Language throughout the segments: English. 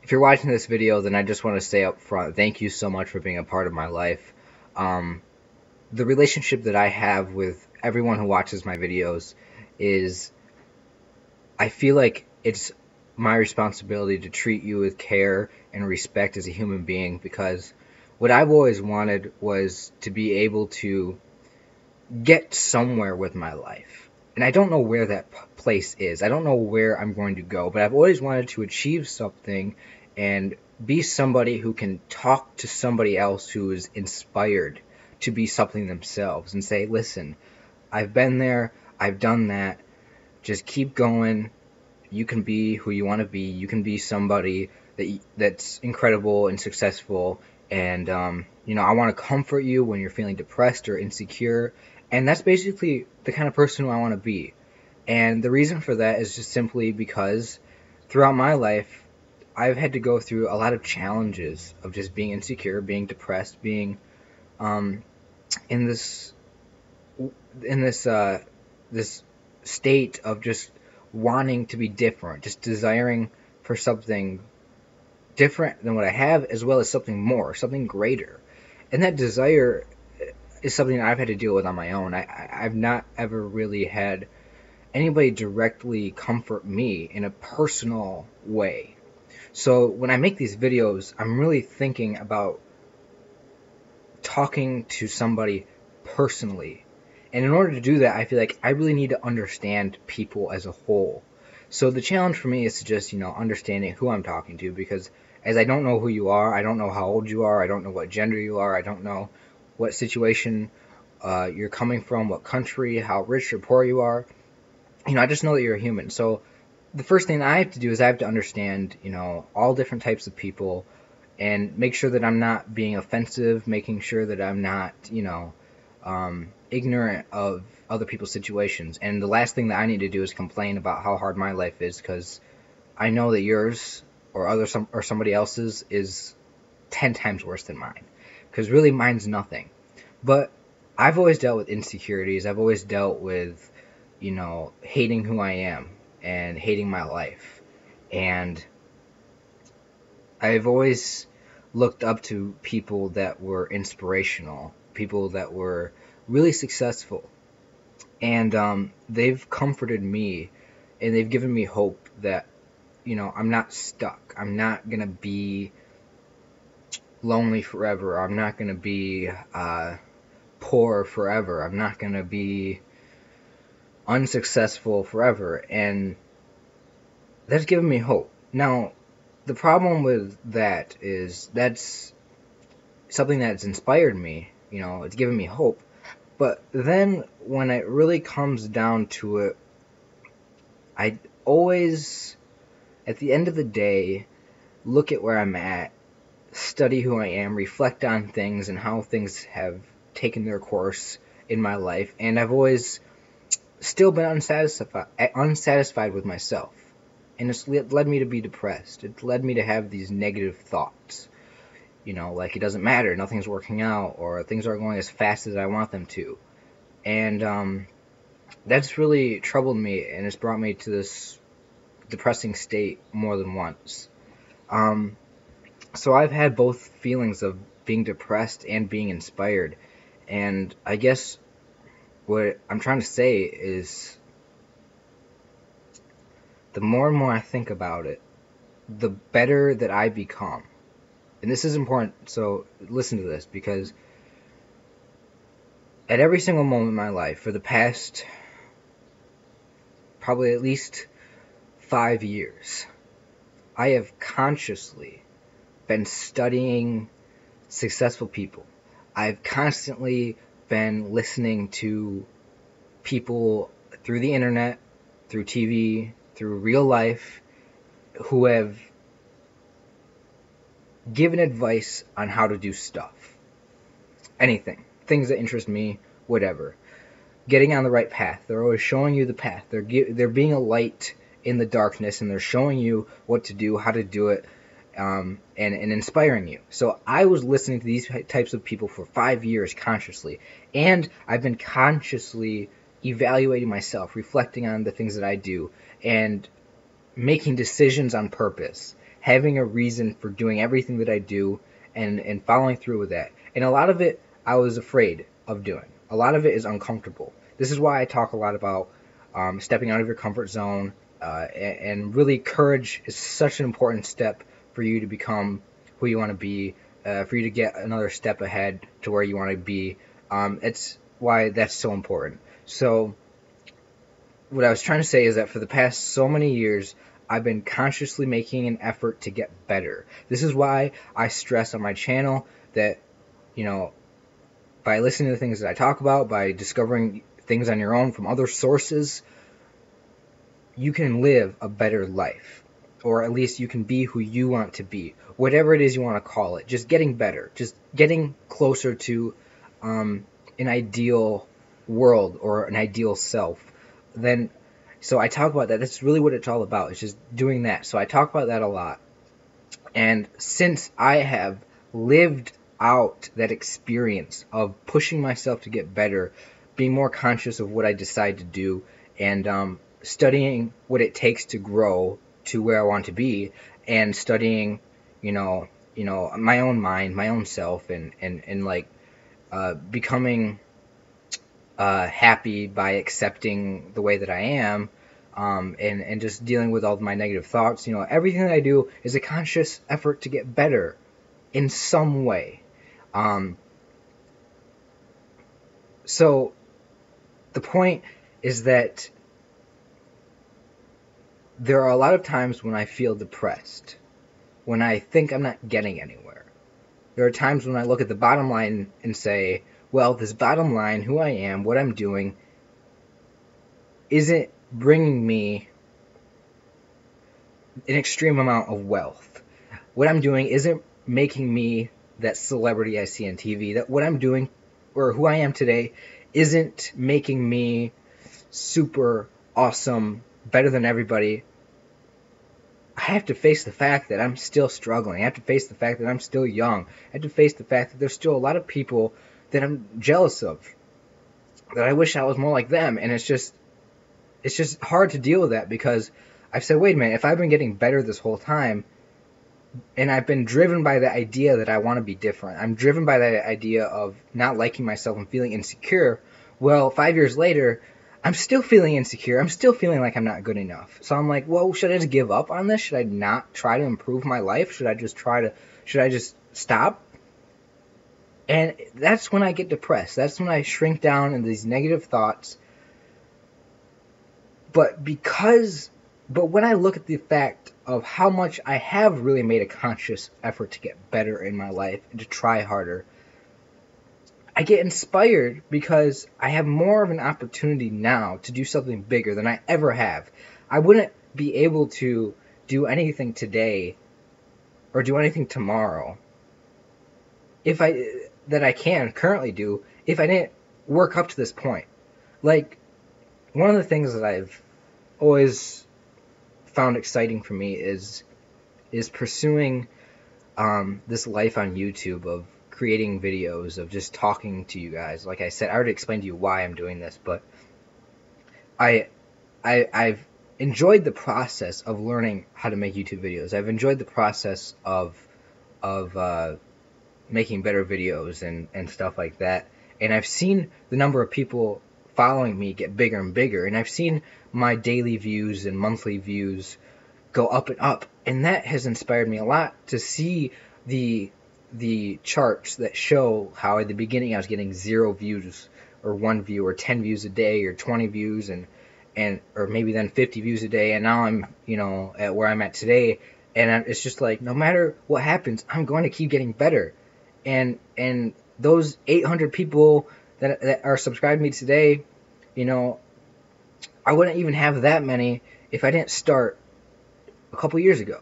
If you're watching this video, then I just want to say up front, thank you so much for being a part of my life. Um, the relationship that I have with everyone who watches my videos is, I feel like it's my responsibility to treat you with care and respect as a human being, because what I've always wanted was to be able to get somewhere with my life. And I don't know where that place is. I don't know where I'm going to go, but I've always wanted to achieve something and be somebody who can talk to somebody else who is inspired to be something themselves and say, listen, I've been there, I've done that, just keep going. You can be who you want to be. You can be somebody that's incredible and successful. And, I want to comfort you when you're feeling depressed or insecure. And that's basically the kind of person who I want to be. And the reason for that is just simply because throughout my life, I've had to go through a lot of challenges of just being insecure, being depressed, being um, in this state of just wanting to be different, just desiring for something different than what I have, as well as something more, something greater. And that desire is something that I've had to deal with on my own. I've not ever really had anybody directly comfort me in a personal way. So when I make these videos, I'm really thinking about talking to somebody personally. And in order to do that, I feel like I really need to understand people as a whole. So the challenge for me is to just, understanding who I'm talking to, because as I don't know who you are, I don't know how old you are, I don't know what gender you are, I don't know what situation you're coming from, what country, how rich or poor you are. I just know that you're a human. So the first thing I have to do is I have to understand, all different types of people and make sure that I'm not being offensive, making sure that I'm not, ignorant of other people's situations. And the last thing that I need to do is complain about how hard my life is, because I know that yours or somebody else's is 10 times worse than mine, because really mine's nothing. But I've always dealt with insecurities. I've always dealt with, hating who I am and hating my life. And I've always looked up to people that were inspirational, people that were really successful. And they've comforted me, and they've given me hope that, I'm not stuck. I'm not going to be lonely forever. I'm not going to be poor forever. I'm not going to be unsuccessful forever. And that's given me hope. Now, the problem with that is that's something that's inspired me. It's given me hope. But then when it really comes down to it, I always, at the end of the day, look at where I'm at, study who I am, reflect on things and how things have taken their course in my life. And I've always still been unsatisfied with myself. And it's led me to be depressed. It's led me to have these negative thoughts. Like it doesn't matter, nothing's working out, or things aren't going as fast as I want them to. And that's really troubled me, and it's brought me to this depressing state more than once. So I've had both feelings of being depressed and being inspired. And I guess what I'm trying to say is, the more and more I think about it, the better that I become. And this is important, so listen to this, because at every single moment in my life, for the past probably at least 5 years, I have consciously been studying successful people. I've constantly been listening to people through the internet, through TV, through real life, who have given advice on how to do stuff. Anything. Things that interest me, whatever. Getting on the right path. They're always showing you the path. They're being a light in the darkness, and they're showing you what to do, how to do it, and inspiring you. So I was listening to these types of people for 5 years consciously, and I've been consciously evaluating myself, reflecting on the things that I do, and making decisions on purpose, having a reason for doing everything that I do, and following through with that. And a lot of it I was afraid of doing. A lot of it is uncomfortable. This is why I talk a lot about stepping out of your comfort zone, and really courage is such an important step for you to become who you want to be, for you to get another step ahead to where you want to be. It's why that's so important. So what I was trying to say is that for the past so many years, I've been consciously making an effort to get better. This is why I stress on my channel that, you know, by listening to the things that I talk about, by discovering things on your own from other sources, you can live a better life. Or at least you can be who you want to be. Whatever it is you want to call it. Just getting better. Just getting closer to an ideal world or an ideal self. So I talk about that. That's really what it's all about. It's just doing that. So I talk about that a lot. And since I have lived out that experience of pushing myself to get better, being more conscious of what I decide to do, and studying what it takes to grow to where I want to be, and studying, my own mind, my own self, and like becoming happy by accepting the way that I am, and just dealing with all of my negative thoughts. Everything that I do is a conscious effort to get better in some way. So the point is that there are a lot of times when I feel depressed, when I think I'm not getting anywhere. There are times when I look at the bottom line and say, well, this bottom line, who I am, what I'm doing, isn't bringing me an extreme amount of wealth. What I'm doing isn't making me that celebrity I see on TV. That what I'm doing, or who I am today, isn't making me super awesome, better than everybody. I have to face the fact that I'm still struggling. I have to face the fact that I'm still young. I have to face the fact that there's still a lot of people that I'm jealous of, that I wish I was more like them. And it's just hard to deal with that, because I've said, wait a minute, if I've been getting better this whole time, and I've been driven by the idea that I want to be different, I'm driven by the idea of not liking myself and feeling insecure, well, 5 years later, I'm still feeling insecure. I'm still feeling like I'm not good enough. So I'm like, well, should I just give up on this? Should I not try to improve my life? Should I just stop? And that's when I get depressed. That's when I shrink down into these negative thoughts. But when I look at the fact of how much I have really made a conscious effort to get better in my life and to try harder, I get inspired, because I have more of an opportunity now to do something bigger than I ever have. I wouldn't be able to do anything today or do anything tomorrow that I can currently do if I didn't work up to this point. Like, one of the things that I've always found exciting for me is pursuing this life on YouTube of creating videos, of just talking to you guys. Like I said, I already explained to you why I'm doing this, but I've enjoyed the process of learning how to make YouTube videos. I've enjoyed the process of making better videos and stuff like that. And I've seen the number of people following me get bigger and bigger, and I've seen my daily views and monthly views go up and up, and that has inspired me a lot to see the charts that show how at the beginning I was getting 0 views or 1 view or 10 views a day or 20 views and or maybe then 50 views a day, and now I'm at where I'm at today, and it's just like, no matter what happens, I'm going to keep getting better. And those 800 people that are subscribed to me today, I wouldn't even have that many if I didn't start a couple years ago.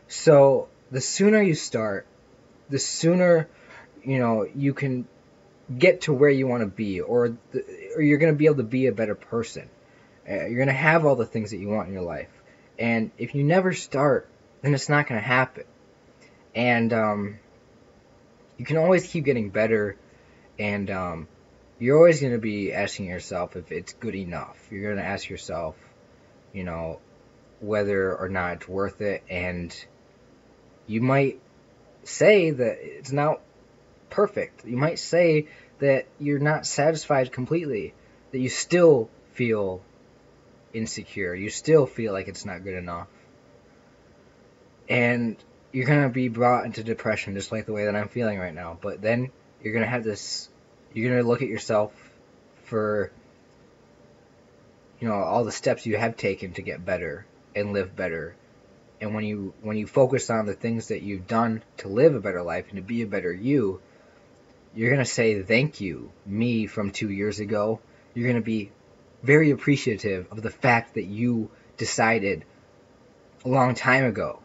So the sooner you start, the sooner you can get to where you want to be, or you're going to be able to be a better person. You're going to have all the things that you want in your life. And if you never start, then it's not going to happen. And you can always keep getting better, and you're always going to be asking yourself if it's good enough. You're going to ask yourself, whether or not it's worth it, and You might say that it's not perfect. You might say that you're not satisfied completely, that you still feel insecure. You still feel like it's not good enough. And you're going to be brought into depression just like the way that I'm feeling right now. But then you're going to have this, you're going to look at yourself for, all the steps you have taken to get better and live better. And when you focus on the things that you've done to live a better life and to be a better you, you're going to say, thank you, me from 2 years ago. You're going to be very appreciative of the fact that you decided a long time ago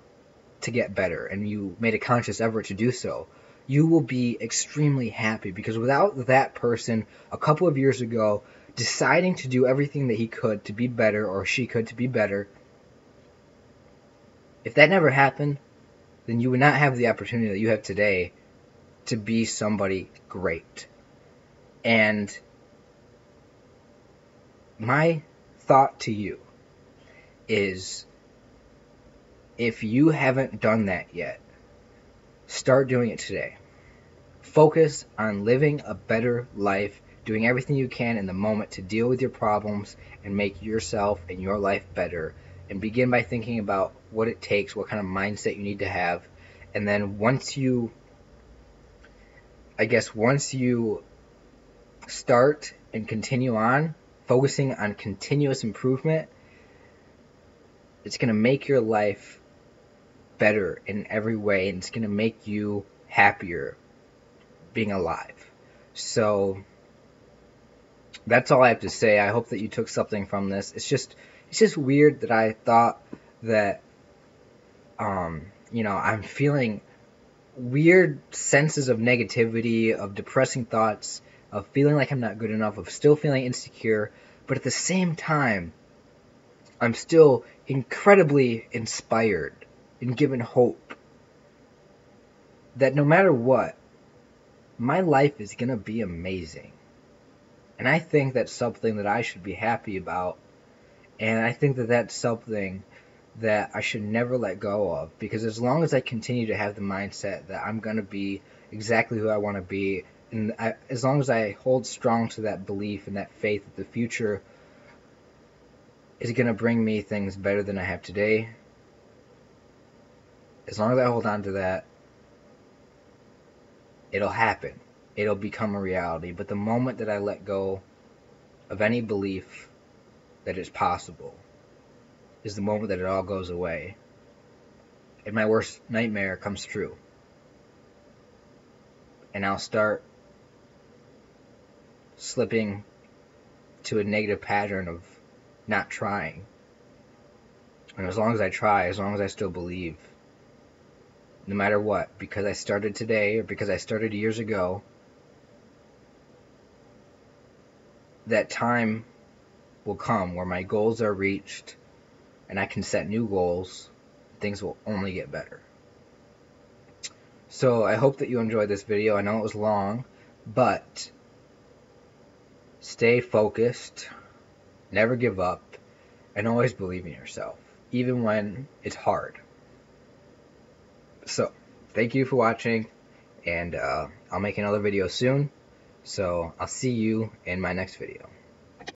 to get better and you made a conscious effort to do so. You will be extremely happy, because without that person a couple of years ago deciding to do everything that he could to be better, or she could to be better, if that never happened, then you would not have the opportunity that you have today to be somebody great. And my thought to you is, if you haven't done that yet, start doing it today. Focus on living a better life, doing everything you can in the moment to deal with your problems and make yourself and your life better. And begin by thinking about what it takes, what kind of mindset you need to have. And then once you start and continue on focusing on continuous improvement, it's going to make your life better in every way, and it's going to make you happier being alive. So that's all I have to say. I hope that you took something from this. It's just weird that I thought that I'm feeling weird senses of negativity, of depressing thoughts, of feeling like I'm not good enough, of still feeling insecure, but at the same time I'm still incredibly inspired and given hope that no matter what, my life is going to be amazing. And I think that's something that I should be happy about. And I think that that's something that I should never let go of. Because as long as I continue to have the mindset that I'm going to be exactly who I want to be, and as long as I hold strong to that belief and that faith that the future is going to bring me things better than I have today, as long as I hold on to that, it'll happen. It'll become a reality. But the moment that I let go of any belief that it's possible is the moment that it all goes away and my worst nightmare comes true. And I'll start slipping to a negative pattern of not trying. And as long as I try, as long as I still believe, no matter what, because I started today or because I started years ago, that time will come where my goals are reached and I can set new goals. Things will only get better. So I hope that you enjoyed this video. I know it was long, but stay focused, never give up, and always believe in yourself, even when it's hard. So thank you for watching, and I'll make another video soon. So I'll see you in my next video.